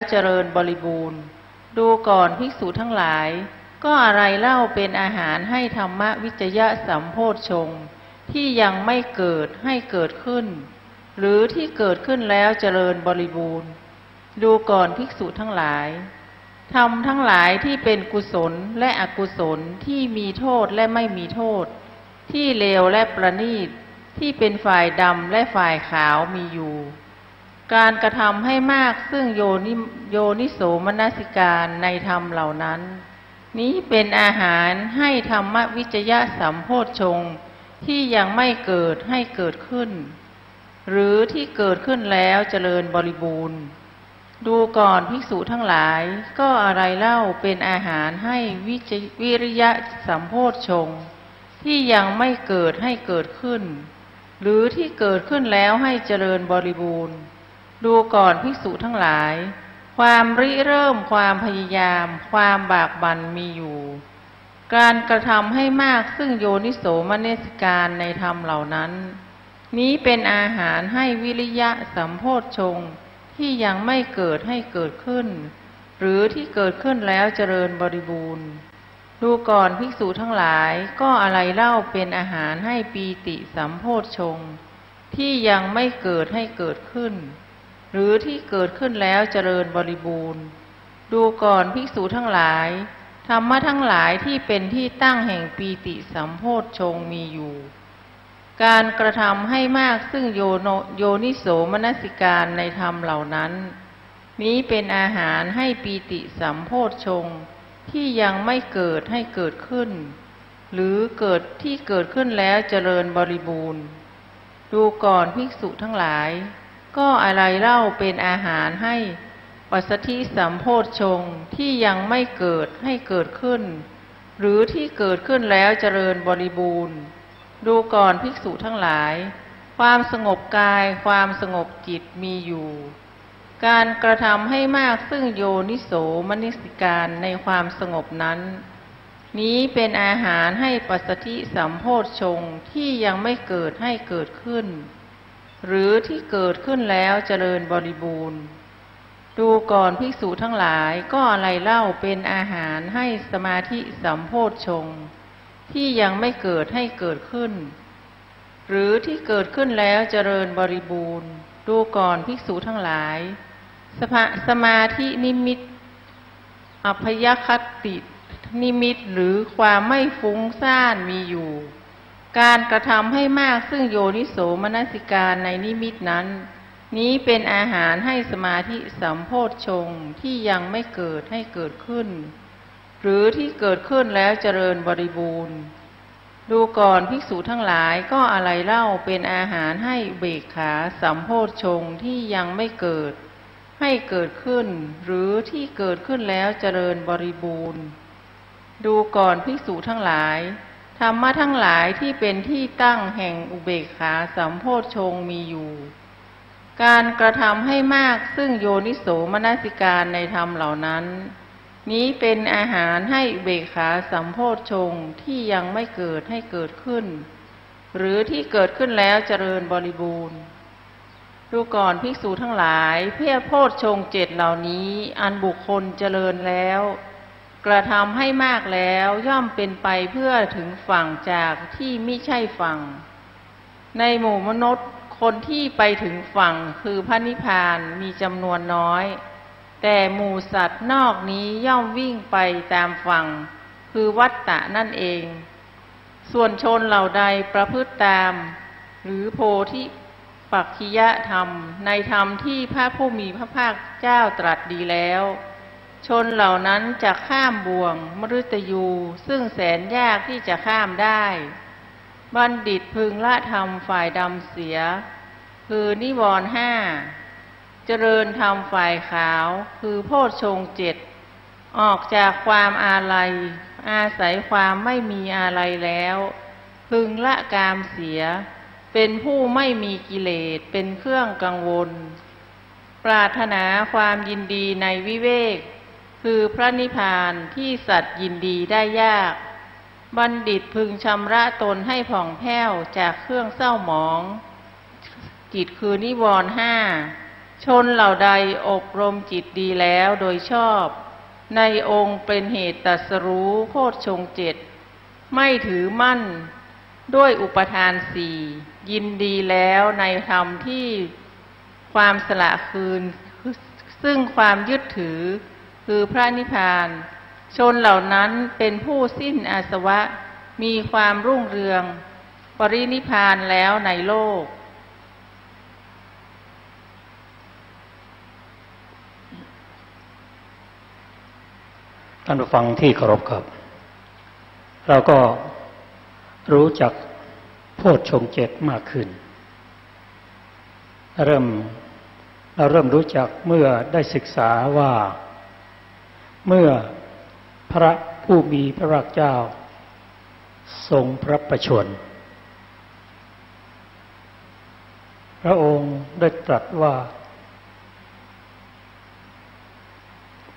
เจริญบริบูรณ์ดูก่อนภิกษุทั้งหลายก็อะไรเล่าเป็นอาหารให้ธรรมวิจยะสัมโพชฌงค์ที่ยังไม่เกิดให้เกิดขึ้นหรือที่เกิดขึ้นแล้วเจริญบริบูรณ์ดูก่อนภิกษุทั้งหลายธรรมทั้งหลายที่เป็นกุศลและอกุศลที่มีโทษและไม่มีโทษที่เลวและประณีตที่เป็นฝ่ายดำและฝ่ายขาวมีอยู่การกระทำให้มากซึ่งโยนิโสมนสิการในธรรมเหล่านั้นนี้เป็นอาหารให้ธรรมวิจยะสัมโพชฌงค์ที่ยังไม่เกิดให้เกิดขึ้นหรือที่เกิดขึ้นแล้วเจริญบริบูรณ์ดูก่อนภิกษุทั้งหลายก็อะไรเล่าเป็นอาหารให้วิริยะสัมโพชฌงค์ที่ยังไม่เกิดให้เกิดขึ้นหรือที่เกิดขึ้นแล้วให้เจริญบริบูรณ์ดูก่อนภิกษุทั้งหลายความริเริ่มความพยายามความบากบั่นมีอยู่การกระทำให้มากซึ่งโยนิโสมนสิการในธรรมเหล่านั้นนี้เป็นอาหารให้วิริยะสัมโพชฌงค์ที่ยังไม่เกิดให้เกิดขึ้นหรือที่เกิดขึ้นแล้วเจริญบริบูรณ์ดูก่อนภิกษุทั้งหลายก็อะไรเล่าเป็นอาหารให้ปีติสัมโพชฌงค์ที่ยังไม่เกิดให้เกิดขึ้นหรือที่เกิดขึ้นแล้วเจริญบริบูรณ์ดูก่อนภิกษุทั้งหลายธรรมะทั้งหลายที่เป็นที่ตั้งแห่งปีติสัมโพชฌงค์มีอยู่การกระทำให้มากซึ่งโยนิโสมนสิการในธรรมเหล่านั้นนี้เป็นอาหารให้ปีติสัมโพชฌงค์ที่ยังไม่เกิดให้เกิดขึ้นหรือเกิดที่เกิดขึ้นแล้วเจริญบริบูรณ์ดูก่อนภิกษุทั้งหลายก็อะไรเล่าเป็นอาหารให้ปัสสัทธิสัมโพชฌงค์ที่ยังไม่เกิดให้เกิดขึ้นหรือที่เกิดขึ้นแล้วเจริญบริบูรณ์ดูก่อนภิกษุทั้งหลายความสงบกายความสงบจิตมีอยู่การกระทำให้มากซึ่งโยนิโสมนสิการในความสงบนั้นนี้เป็นอาหารให้ปัสสัทธิสัมโพชฌงค์ที่ยังไม่เกิดให้เกิดขึ้นหรือที่เกิดขึ้นแล้วเจริญบริบูรณ์ดูก่อนภิกษุทั้งหลายก็อะไรเล่าเป็นอาหารให้สมาธิสัมโพชฌงค์ที่ยังไม่เกิดให้เกิดขึ้นหรือที่เกิดขึ้นแล้วเจริญบริบูรณ์ดูก่อนภิกษุทั้งหลายสมาธินิมิตอัพยคตินิมิตหรือความไม่ฟุ้งซ่านมีอยู่การกระทำให้มากซึ่งโยนิโสมนสิการในนิมิตนั้นนี้เป็นอาหารให้สมาธิสัมโพชฌงค์ที่ยังไม่เกิดให้เกิดขึ้นหรือที่เกิดขึ้นแล้วเจริญบริบูรณ์ดูก่อนภิกษุทั้งหลายก็อะไรเล่าเป็นอาหารให้เบกขาสัมโพชฌงค์ที่ยังไม่เกิดให้เกิดขึ้นหรือที่เกิดขึ้นแล้วเจริญบริบูรณ์ดูก่อนภิกษุทั้งหลายธรรมะทั้งหลายที่เป็นที่ตั้งแห่งอุเบกขาสัมโพชฌงค์มีอยู่การกระทำให้มากซึ่งโยนิโสมนสิการในธรรมเหล่านั้นนี้เป็นอาหารให้อุเบกขาสัมโพชฌงค์ที่ยังไม่เกิดให้เกิดขึ้นหรือที่เกิดขึ้นแล้วเจริญบริบูรณ์ดูก่อนภิกษุทั้งหลายเพื่อโพชฌงค์เจ็ดเหล่านี้อันบุคคลเจริญแล้วกระทำให้มากแล้วย่อมเป็นไปเพื่อถึงฝั่งจากที่มิใช่ฝั่งในหมู่มนุษย์คนที่ไปถึงฝั่งคือพระนิพพานมีจำนวนน้อยแต่หมู่สัตว์นอกนี้ย่อมวิ่งไปตามฝั่งคือวัฏฏะนั่นเองส่วนชนเหล่าใดประพฤติตามหรือโพธิปักขิยธรรมในธรรมที่พระผู้มีพระภาคเจ้าตรัสดีแล้วชนเหล่านั้นจะข้ามบ่วงมฤตยูซึ่งแสนยากที่จะข้ามได้บัณฑิตพึงละธรรมฝ่ายดำเสียคือนิวรณ์ห้าเจริญธรรมฝ่ายขาวคือโพชฌงค์เจ็ดออกจากความอาลัยอาศัยความไม่มีอาลัยแล้วพึงละกามเสียเป็นผู้ไม่มีกิเลสเป็นเครื่องกังวลปรารถนาความยินดีในวิเวกคือพระนิพพานที่สัตว์ยินดีได้ยากบัณฑิตพึงชำระตนให้ผ่องแผ้วจากเครื่องเศร้าหมองจิตคือนิวรณ์ห้าช ชนเหล่าใดอบรมจิตดีแล้วโดยชอบในองค์เป็นเหตุตรัสรู้โพชฌงค์เจ็ดไม่ถือมั่นด้วยอุปทานสี่ยินดีแล้วในธรรมที่ความสละคืนซึ่งความยึดถือคือพระนิพพานชนเหล่านั้นเป็นผู้สิ้นอาสวะมีความรุ่งเรืองปรินิพพานแล้วในโลกท่านผู้ฟังที่เคารพครับเราก็รู้จักโพชฌงค์เจ็ดมากขึ้นเราเริ่มรู้จักเมื่อได้ศึกษาว่าเมื่อพระผู้มีพระภาคเจ้าทรงพระประชวรพระองค์ได้ตรัสว่า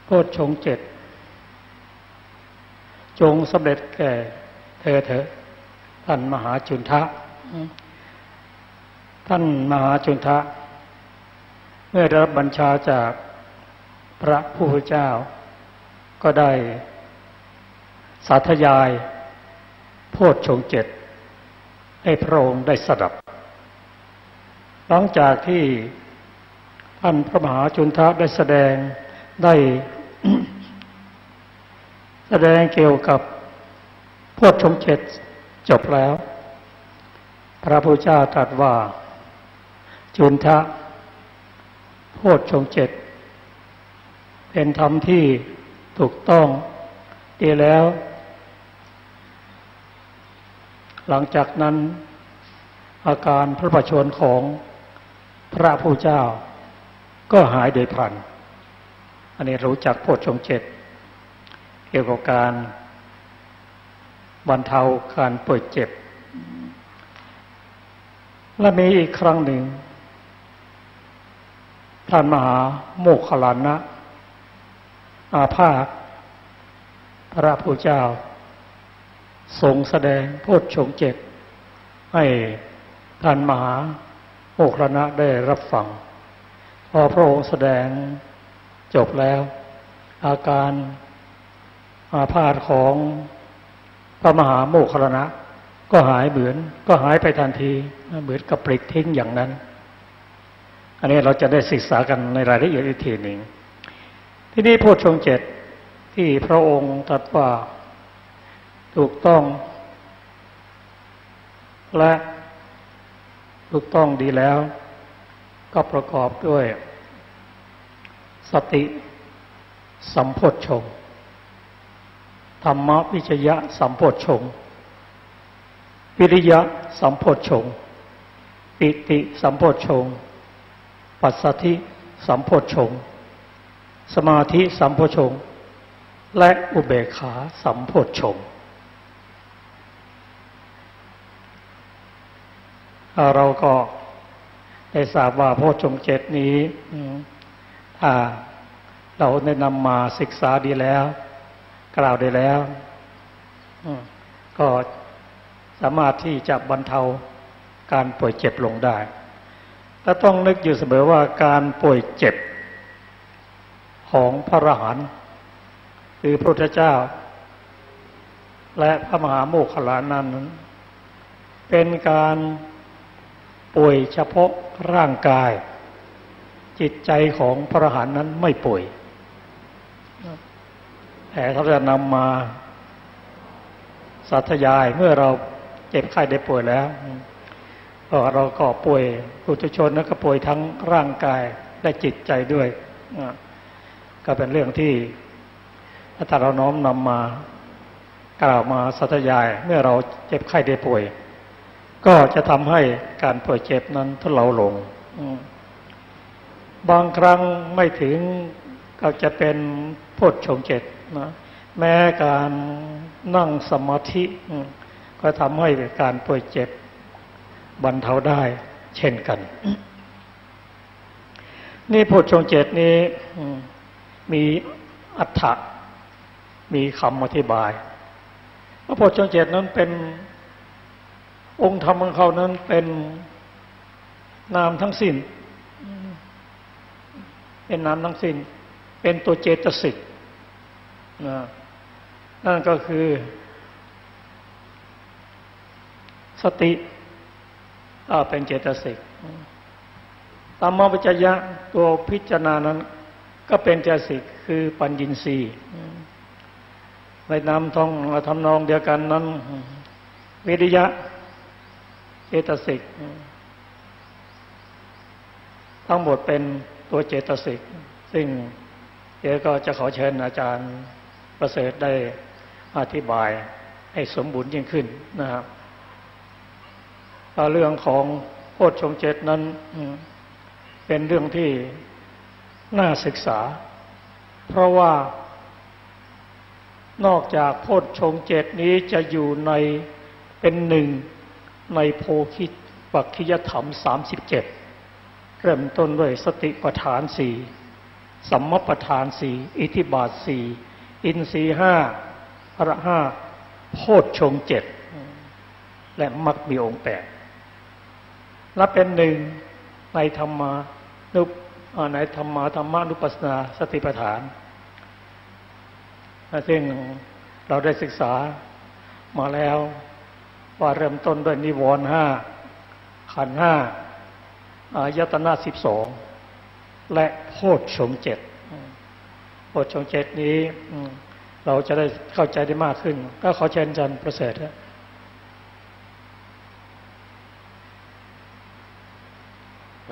โพชฌงค์เจ็ดจงสำเร็จแก่เธอเถิดท่านมหาจุนทะท่านมหาจุนทะเมื่อได้รับบัญชาจากพระผู้เป็นเจ้าก็ได้สาธยายโพชฌงค์เจ็ดให้พระองค์ได้สดับหลังจากที่ท่านพระมหาจุนทะได้แสดงเกี่ยวกับโพชฌงค์เจ็ดจบแล้วพระพุทธเจ้าตรัสว่าจุนทะโพชฌงค์เจ็ดเป็นธรรมที่ถูกต้องดีแล้วหลังจากนั้นอาการพระประชวรของพระพุทธเจ้าก็หายโดยพลันอันนี้รู้จักโพชฌงค์เจ็ดเกี่ยวกับการบรรเทาการป่วยเจ็บและมีอีกครั้งหนึ่งท่านมหาโมคคัลลานะอาพาธพระพุทธเจ้าทรงแสดงโพชฌงค์เจ็ดให้ท่านมหาโมคคัลลานะได้รับฟังพอพระองค์แสดงจบแล้วอาการอาพาธของพระมหาโมคคัลลานะก็หายไปทันทีเหมือนกับปลิดทิ้งอย่างนั้นอันนี้เราจะได้ศึกษากันในรายละเอียดอีกทีหนึ่งที่นี่โพชฌงค์เจ็ดที่พระองค์ตรัสว่าถูกต้องและถูกต้องดีแล้วก็ประกอบด้วยสติสัมโพชฌงค์ธรรมวิจยะสัมโพชฌงค์วิริยะสัมโพชฌงค์ปิติสัมโพชฌงค์ปัสสัทธิสัมโพชฌงค์สมาธิสัมโพชฌงค์และอุเบกขาสัมโพชฌงค์เราก็ได้ทราบว่าโพชฌงค์เจ็ดนี้ถ้าเราได้นำมาศึกษาดีแล้วกล่าวได้แล้วก็สามารถที่จะบรรเทาการป่วยเจ็บลงได้และต้องนึกอยู่เสมอว่าการป่วยเจ็บของพระอรหันต์คือพระพุทธเจ้าและพระมหาโมคคัลลานะนั้นเป็นการป่วยเฉพาะร่างกายจิตใจของพระอรหันต์นั้นไม่ป่วยแต่เขาจะนำมาสาธยายเมื่อเราเจ็บไข้ได้ป่วยแล้วเราก็ป่วยปุถุชนแล้วก็ป่วยทั้งร่างกายและจิตใจด้วยก็เป็นเรื่องที่ถ้าเราน้อมนำมากล่าวมาสาธยายเมื่อเราเจ็บไข้ได้ป่วยก็จะทำให้การป่วยเจ็บนั้นทุเลาลงบางครั้งไม่ถึงก็จะเป็นโพชฌงค์เจ็ดนะแม้การนั่งสมาธิก็ทำให้การป่วยเจ็บบรรเทาได้เช่นกันนี่โพชฌงค์เจ็ดนี้มีอรรถะมีคำอธิบายว่าโพชฌงค์เจ็ดนั้นเป็นองค์ธรรมของเขานั้นเป็นนามทั้งสิ้น เป็นนามทั้งสิ้นเป็นตัวเจตสิกนะนั่นก็คือสติเป็นเจตสิกธรรมวิจยะตัวพิจารณานั้นก็เป็นเจตสิกคือปัญญินทรีย์ในนามท่องทำนองเดียวกันนั้นวิริยะเจตสิกทั้งหมดเป็นตัวเจตสิกซึ่งเดี๋ยวก็จะขอเชิญอาจารย์ประเสริฐได้อธิบายให้สมบูรณ์ยิ่งขึ้นนะครับเรื่องของโพชฌงค์เจ็ดนั้นเป็นเรื่องที่น่าศึกษาเพราะว่านอกจากโพชฌงค์เจ็ดนี้จะอยู่ในเป็นหนึ่งในโพธิปักขิยธรรม37เริ่มต้นด้วยสติปัฏฐาน4สัมมัปปทาน4อิทธิบาท4อินทรีย์5อรห้าโพชฌงค์7และมรรคมีองค์8และเป็นหนึ่งในธรรมานุปัสสนาสติปัฏฐานซึ่งเราได้ศึกษามาแล้วว่าเริ่มต้นด้วยนิวรณ์5ขันธ์5อายตนะ12และโพชฌงค์7โพชฌงค์7นี้เราจะได้เข้าใจได้มากขึ้นก็ขอเชิญอาจารย์ประเสริฐค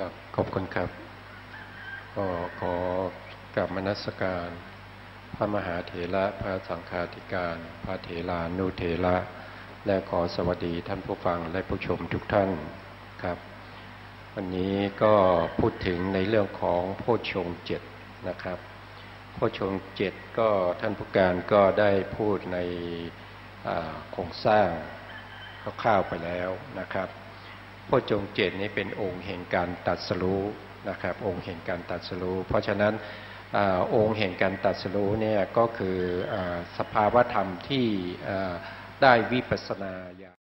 รับขอบคุณครับก็ขอกราบนมัสการพระมหาเถระพระสังฆาธิการพระเถรานุเถระและขอสวัสดีท่านผู้ฟังและผู้ชมทุกท่านครับวันนี้ก็พูดถึงในเรื่องของโพชฌงค์7นะครับโพชฌงค์7ก็ท่านผู้การก็ได้พูดในโครงสร้างคร่าวๆไปแล้วนะครับโพชฌงค์7นี้เป็นองค์แห่งการตรัสรู้นะครับองค์แห่งการตรัสรู้เพราะฉะนั้นองค์แห่งการตรัสรู้เนี่ยก็คือสภาวธรรมที่ได้วิปัสสนาญาณ